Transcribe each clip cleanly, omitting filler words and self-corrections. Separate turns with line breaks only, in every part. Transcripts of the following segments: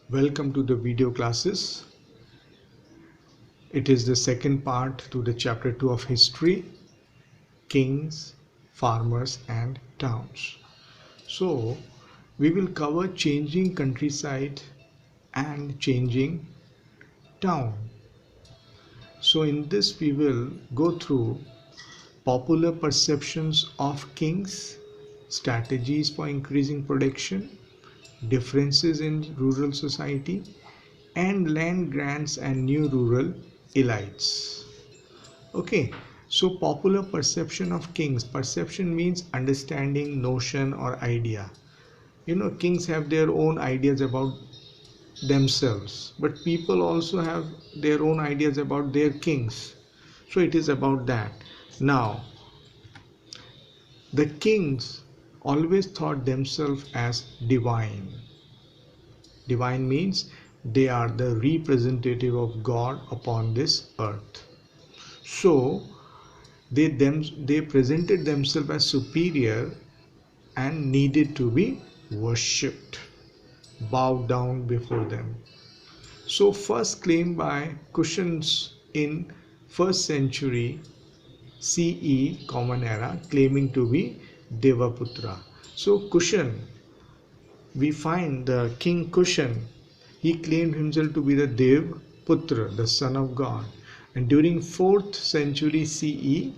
Welcome to the video classes. It is the second part to the chapter 2 of history, kings, farmers and towns. So we will cover changing countryside and changing town. So in this we will go through popular perceptions of kings, strategies for increasing production, differences in rural society, and land grants and new rural elites. Okay, so popular perception of kings. Perception means understanding, notion, or idea. Kings have their own ideas about themselves, but people also have their own ideas about their kings. So it is about that. Now, the kings always thought themselves as divine. Divine means they are the representative of God upon this earth. So they presented themselves as superior and needed to be worshipped, bowed down before them. So first claimed by Kushans in 1st century CE Common Era, claiming to be Devaputra. So Kushan, we find the king Kushan, he claimed himself to be the Dev Putra, the son of God. And during 4th century CE,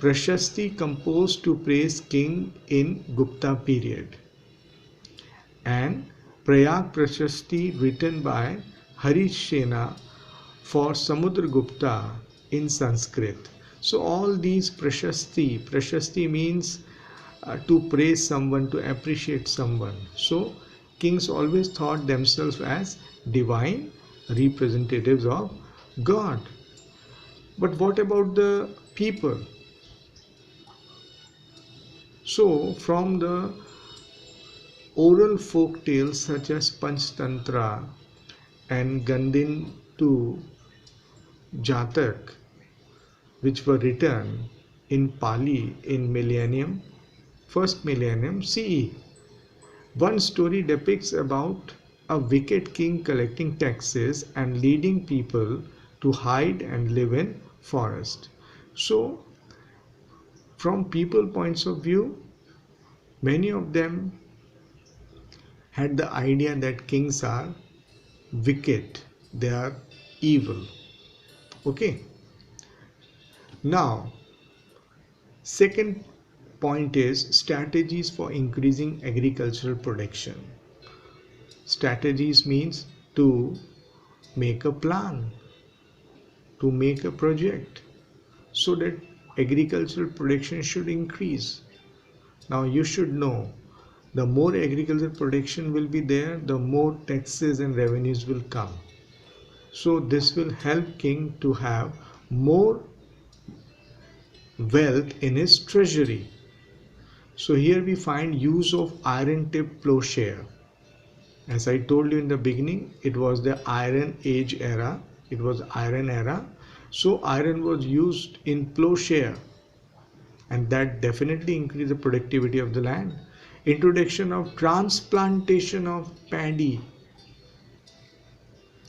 Prashasti composed to praise king in Gupta period. And Prayag Prashasti written by Harishena for Samudragupta in Sanskrit. So all these Prashasti means to praise someone, to appreciate someone. So kings always thought themselves as divine representatives of God. But what about the people? So from the oral folk tales such as Panchtantra and Gandhin to Jatak, which were written in Pali in first millennium CE. One story depicts about a wicked king collecting taxes and leading people to hide and live in forest. So from people points of view, many of them had the idea that kings are wicked, they are evil. Okay. Now, second point is strategies for increasing agricultural production. Strategies means to make a plan, to make a project so that agricultural production should increase. Now you should know, the more agricultural production will be there, the more taxes and revenues will come. So this will help king to have more wealth in his treasury. So here we find use of iron tip plowshare. As I told you in the beginning, it was the Iron Age era. It was Iron era. So iron was used in plowshare, and that definitely increased the productivity of the land. Introduction of transplantation of paddy.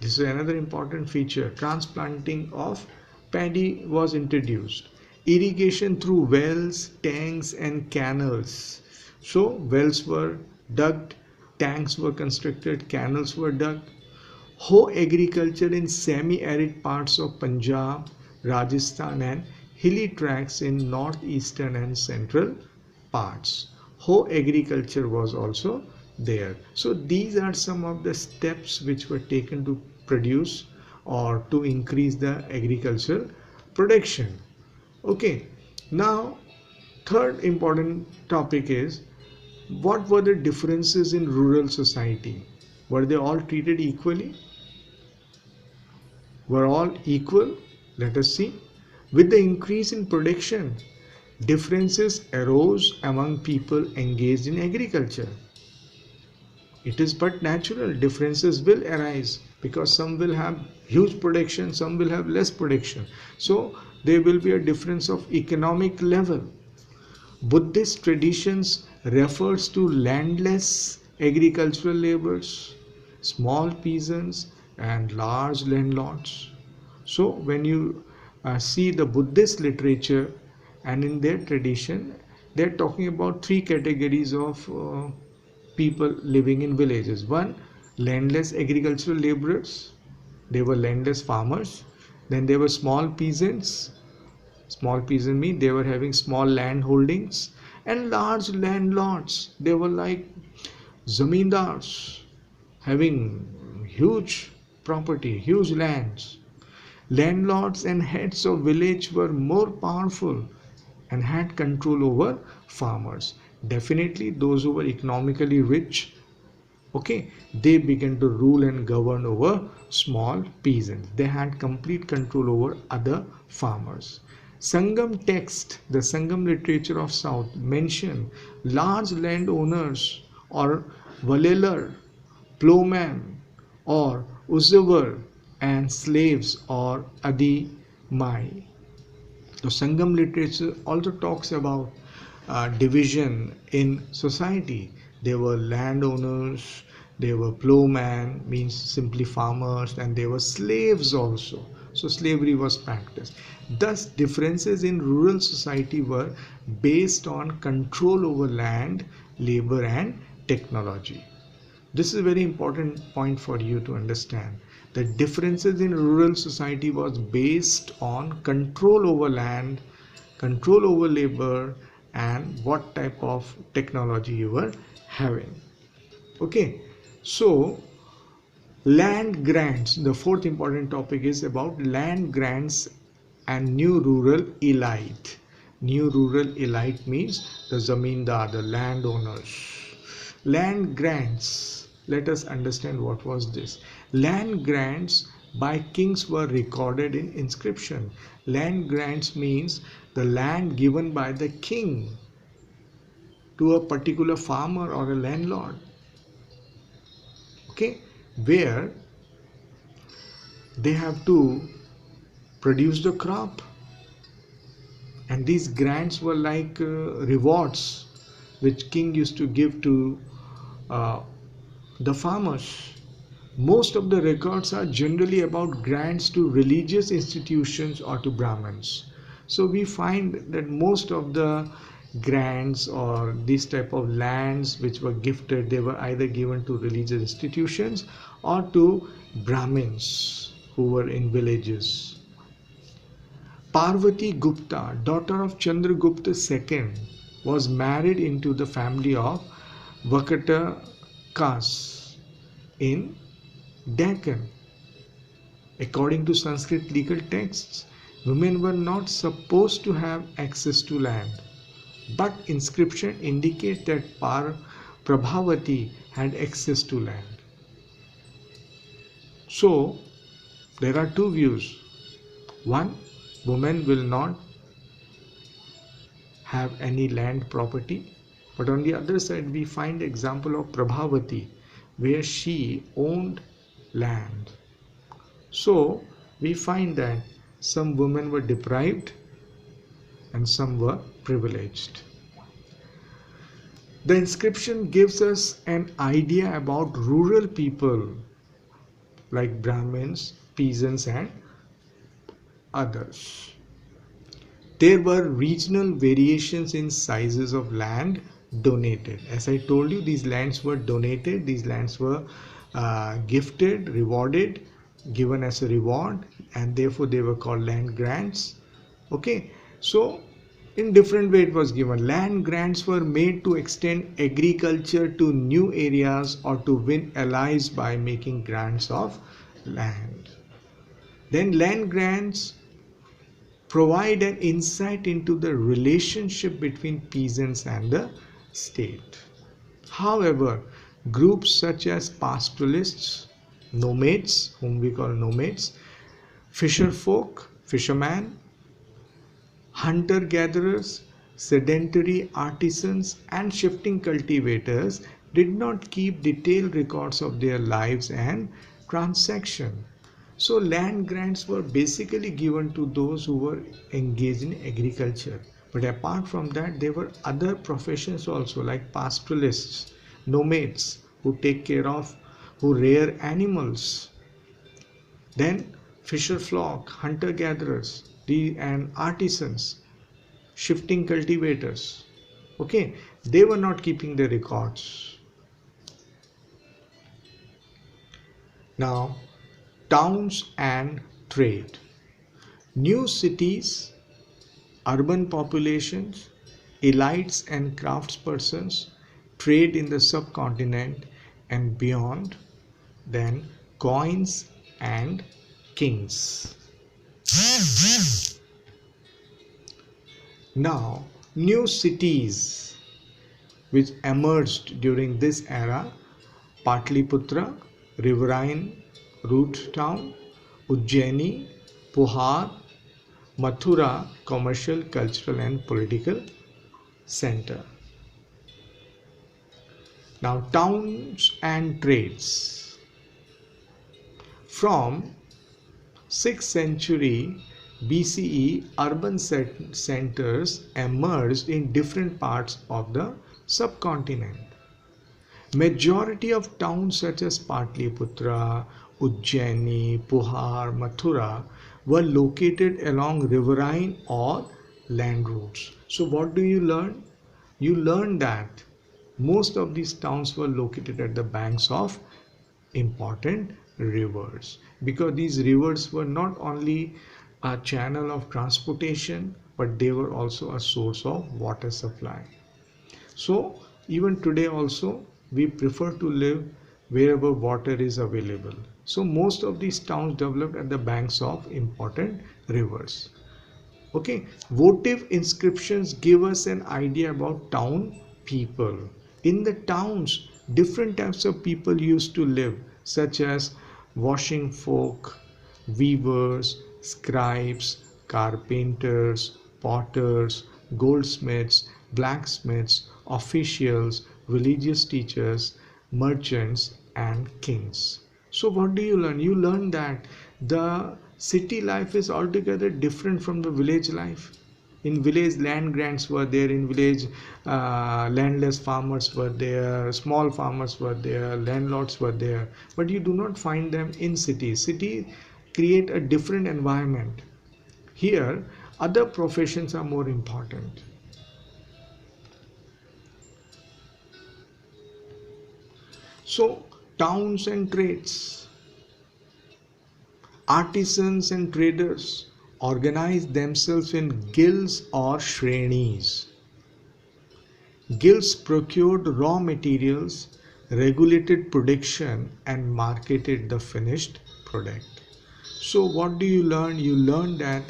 This is another important feature. Transplanting of paddy was introduced. Irrigation through wells, tanks and canals. So wells were dug, tanks were constructed, canals were dug. Hoe agriculture in semi-arid parts of Punjab, Rajasthan and hilly tracts in northeastern and central parts. Hoe agriculture was also there. So these are some of the steps which were taken to produce or to increase the agricultural production. Okay, now third important topic is, what were the differences in rural society? Were they all treated equally? Were all equal? Let us see. With the increase in production, differences arose among people engaged in agriculture. It is but natural, differences will arise because some will have huge production, some will have less production. So there will be a difference of economic level. Buddhist traditions refers to landless agricultural laborers small peasants and large landlords. So when you see the Buddhist literature and in their tradition, they're talking about three categories of people living in villages. One, landless agricultural laborers. They were landless farmers. Then there were small peasants. Small peasant mean they were having small land holdings, and large landlords. They were like zamindars having huge property, huge lands. Landlords and heads of village were more powerful and had control over farmers. Definitely those who were economically rich, okay, they began to rule and govern over small peasants. They had complete control over other farmers. Sangam text, the Sangam literature of South, mention large landowners or valelar, plowman or uzavar, and slaves or adi mai. The Sangam literature also talks about division in society. There were landowners, there were plowmen, means simply farmers, and there were slaves also. So slavery was practiced. Thus, differences in rural society were based on control over land, labor, and technology. This is a very important point for you to understand. The differences in rural society was based on control over land, control over labor, and what type of technology you were having. Okay, so land grants, the fourth important topic is about land grants and new rural elite. New rural elite means the zamindar, the landowners. Land grants, let us understand what was this. Land grants by kings were recorded in inscription. Land grants means the land given by the king to a particular farmer or a landlord, okay, where they have to produce the crop, and these grants were like rewards which king used to give to the farmers. Most of the records are generally about grants to religious institutions or to Brahmins. So we find that most of the grants or these type of lands which were gifted, they were either given to religious institutions or to Brahmins who were in villages. Parvati Gupta, daughter of Chandragupta II, was married into the family of Vakatakas in Deccan. According to Sanskrit legal texts, women were not supposed to have access to land, but inscription indicates that Prabhavati had access to land. So there are two views. One, women will not have any land property, but on the other side we find example of Prabhavati where she owned land. So we find that some women were deprived and some were privileged. The inscription gives us an idea about rural people like Brahmins, peasants, and others. There were regional variations in sizes of land donated. As I told you, these lands were donated, these lands were gifted, rewarded, given as a reward, and therefore they were called land grants. Okay, so in different way it was given. Land grants were made to extend agriculture to new areas or to win allies by making grants of land. Then land grants provide an insight into the relationship between peasants and the state. However, groups such as pastoralists, nomads, whom we call nomads, fisher folk, fishermen, hunter-gatherers, sedentary artisans, and shifting cultivators did not keep detailed records of their lives and transactions. So land grants were basically given to those who were engaged in agriculture. But apart from that, there were other professions also like pastoralists, nomads who take care of who rear animals. Then fisher flock, hunter gatherers, and artisans, shifting cultivators. Okay, they were not keeping the records. Now, towns and trade. New cities, urban populations, elites and craftspersons trade in the subcontinent and beyond, then coins and kings. Now, new cities which emerged during this era: Patliputra, riverine root town; Ujjaini, Puhar, Mathura, commercial, cultural and political center. Now, towns and trades. From 6th century BCE, urban centers emerged in different parts of the subcontinent. Majority of towns such as Patliputra, Ujjaini, Puhar, Mathura were located along riverine or land routes. So what do you learn? You learn that most of these towns were located at the banks of important rivers, because these rivers were not only a channel of transportation, but they were also a source of water supply. So even today also we prefer to live wherever water is available. So most of these towns developed at the banks of important rivers. Okay, votive inscriptions give us an idea about town people. In the towns, different types of people used to live, such as washing folk, weavers, scribes, carpenters, potters, goldsmiths, blacksmiths, officials, religious teachers, merchants, and kings. So what do you learn? You learn that the city life is altogether different from the village life. In village, land grants were there. In village, landless farmers were there, small farmers were there, landlords were there, but you do not find them in cities. City create a different environment. Here other professions are more important. So towns and trades. Artisans and traders organize themselves in guilds or shrenis. Guilds procured raw materials, regulated production, and marketed the finished product. So what do you learn? You learn that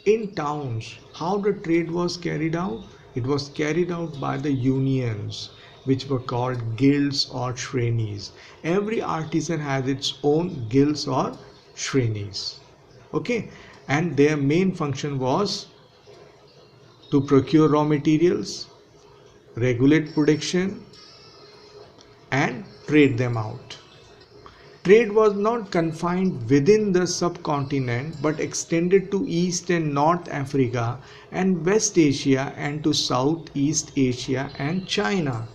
in towns, how the trade was carried out? It was carried out by the unions, which were called guilds or shrenis. Every artisan has its own guilds or shrenis. Okay, and their main function was to procure raw materials, regulate production, and trade them out. Trade was not confined within the subcontinent but extended to East and North Africa and West Asia and to Southeast Asia and China.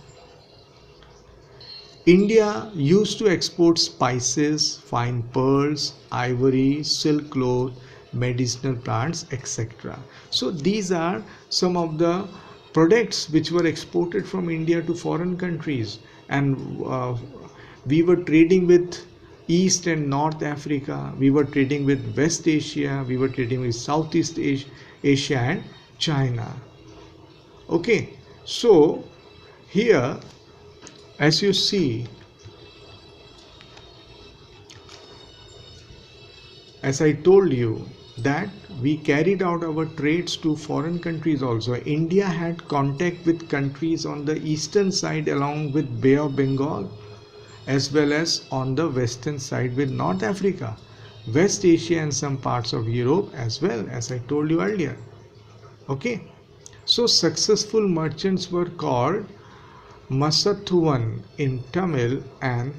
India used to export spices, fine pearls, ivory, silk cloth, medicinal plants, etc. So these are some of the products which were exported from India to foreign countries, and we were trading with East and North Africa, we were trading with West Asia, we were trading with Southeast Asia and China. Okay, so here, as you see, as I told you, that we carried out our trades to foreign countries also. India had contact with countries on the eastern side along with Bay of Bengal, as well as on the western side with North Africa, West Asia and some parts of Europe as well, as I told you earlier. Okay, so successful merchants were called Masathuvan in Tamil and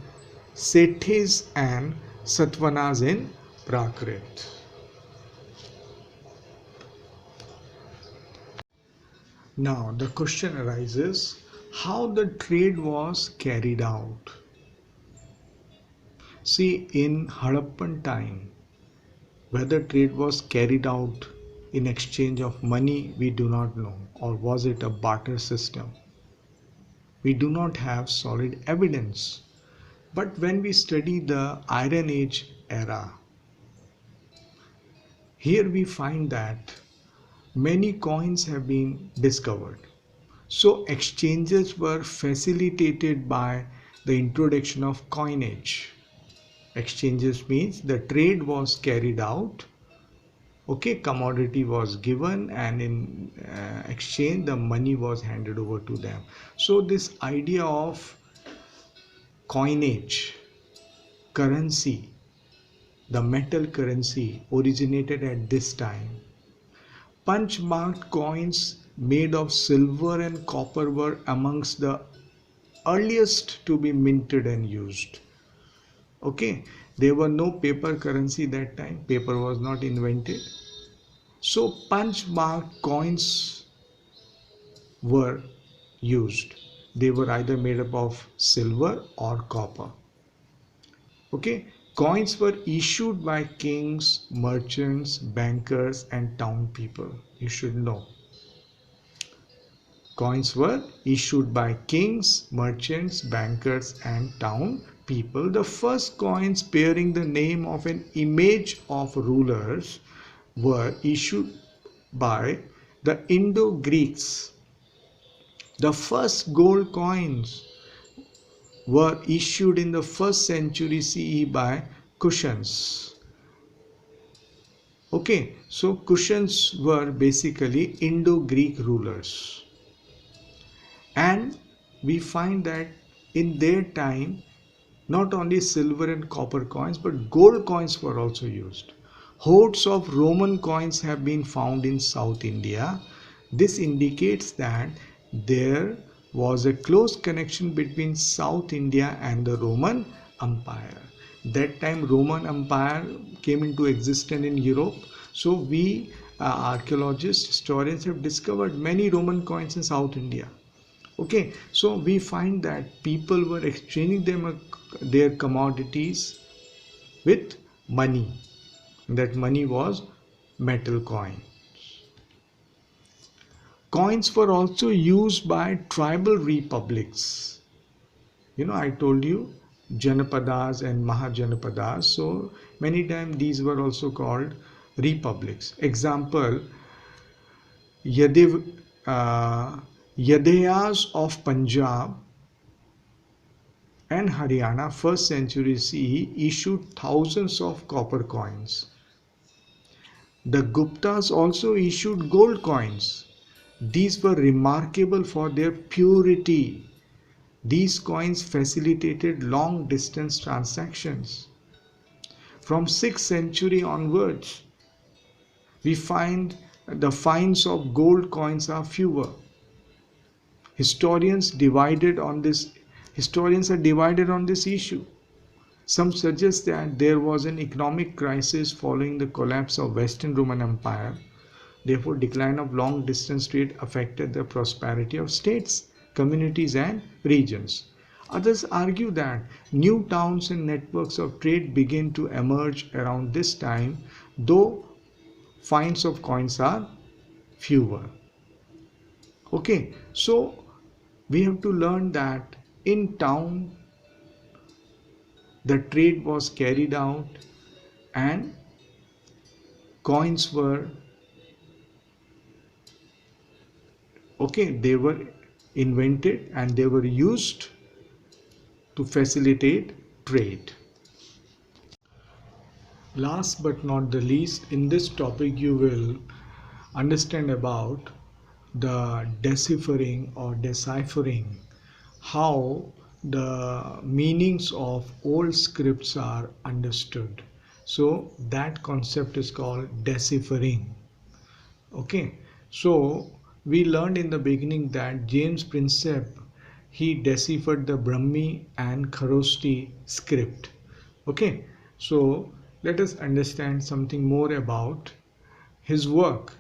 Sethis and Satvanas in Prakrit. Now the question arises, how the trade was carried out. See, in Harappan time, whether trade was carried out in exchange of money, we do not know, or was it a barter system? We do not have solid evidence. But when we study the Iron Age era, here we find that many coins have been discovered. So exchanges were facilitated by the introduction of coinage. Exchanges means the trade was carried out, okay, commodity was given, and in exchange the money was handed over to them. So this idea of coinage, currency, the metal currency originated at this time. Punch marked coins made of silver and copper were amongst the earliest to be minted and used. Okay, there were no paper currency that time, paper was not invented. So punch marked coins were used. They were either made up of silver or copper. Okay, coins were issued by kings, merchants, bankers, and town people. You should know. Coins were issued by kings, merchants, bankers, and town people. The first coins bearing the name of an image of rulers were issued by the Indo-Greeks. The first gold coins were issued in the 1st century CE by Kushans. Okay, so Kushans were basically Indo-Greek rulers. And we find that in their time, not only silver and copper coins, but gold coins were also used. Hoards of Roman coins have been found in South India. This indicates that there was a close connection between South India and the Roman Empire. That time Roman Empire came into existence in Europe. So we archaeologists, historians have discovered many Roman coins in South India. Okay, so we find that people were exchanging their commodities with money. That money was metal coins. Coins were also used by tribal republics. You know, I told you Janapadas and Mahajanapadas. So many times these were also called republics. Example, Yadayas of Punjab and Haryana 1st century CE issued thousands of copper coins. The Guptas also issued gold coins. These were remarkable for their purity. These coins facilitated long distance transactions. From 6th century onwards, we find the finds of gold coins are fewer. Historians are divided on this issue. Some suggest that there was an economic crisis following the collapse of Western Roman Empire. Therefore, decline of long distance trade affected the prosperity of states, communities, and regions. Others argue that new towns and networks of trade begin to emerge around this time, though finds of coins are fewer. Okay, so we have to learn that in town the trade was carried out and coins were they were invented and they were used to facilitate trade. Last but not the least, in this topic you will understand about the deciphering or deciphering, how the meanings of old scripts are understood. So that concept is called deciphering. Okay, so we learned in the beginning that James Prinsep, he deciphered the Brahmi and Kharosti script. Okay, so let us understand something more about his work.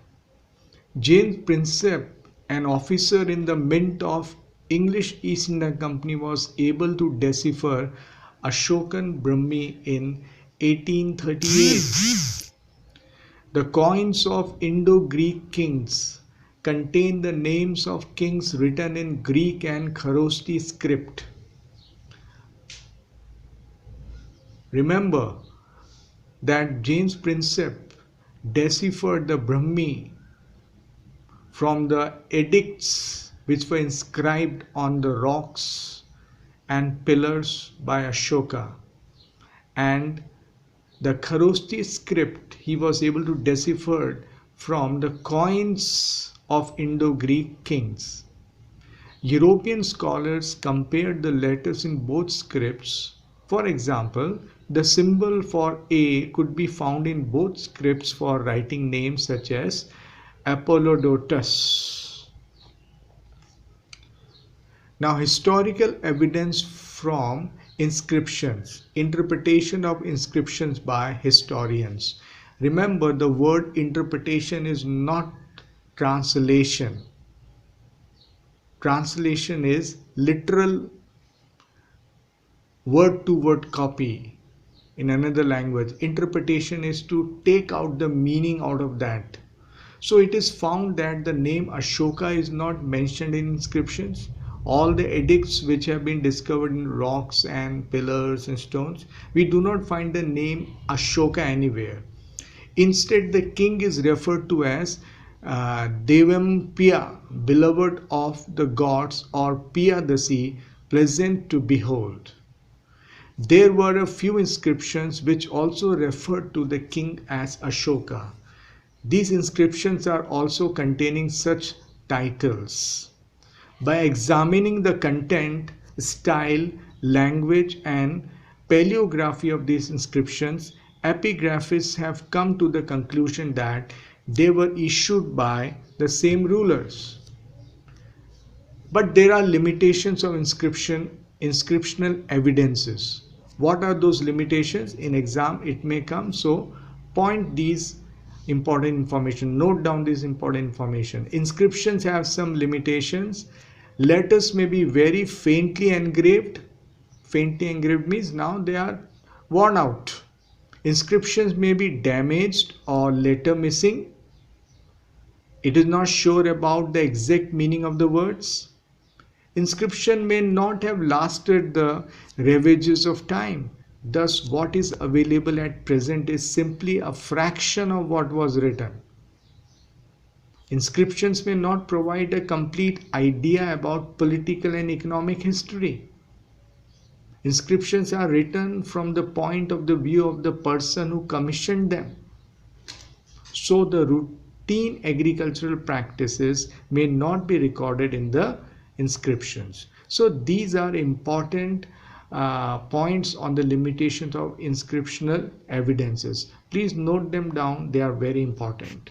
James Prinsep, an officer in the mint of English East India Company, was able to decipher Ashokan Brahmi in 1838. The coins of Indo-Greek kings contain the names of kings written in Greek and Kharoshthi script. Remember that James Prinsep deciphered the Brahmi from the edicts which were inscribed on the rocks and pillars by Ashoka, and the Kharoshthi script he was able to decipher from the coins of Indo-Greek kings. European scholars compared the letters in both scripts. For example, the symbol for A could be found in both scripts for writing names such as Apollodotus. Now, historical evidence from inscriptions, interpretation of inscriptions by historians. Remember, the word interpretation is not translation. Translation is literal word-to-word copy in another language. Interpretation is to take out the meaning out of that. So it is found that the name Ashoka is not mentioned in inscriptions. All the edicts which have been discovered in rocks and pillars and stones, we do not find the name Ashoka anywhere. Instead, the king is referred to as Devampiya, beloved of the gods, or Piyadasi, pleasant to behold. There were a few inscriptions which also referred to the king as Ashoka. These inscriptions are also containing such titles. By examining the content, style, language, and paleography of these inscriptions, epigraphists have come to the conclusion that they were issued by the same rulers. But there are limitations of inscriptional evidences. What are those limitations? In exam it may come, so point these important information, note down this important information. Inscriptions have some limitations. Letters may be very faintly engraved. Faintly engraved means now they are worn out. Inscriptions may be damaged or letter missing. It is not sure about the exact meaning of the words. Inscription may not have lasted the ravages of time. Thus, what is available at present is simply a fraction of what was written. Inscriptions may not provide a complete idea about political and economic history. Inscriptions are written from the point of the view of the person who commissioned them. So, the routine agricultural practices may not be recorded in the inscriptions. So, these are important points on the limitations of inscriptional evidences. Please note them down, they are very important.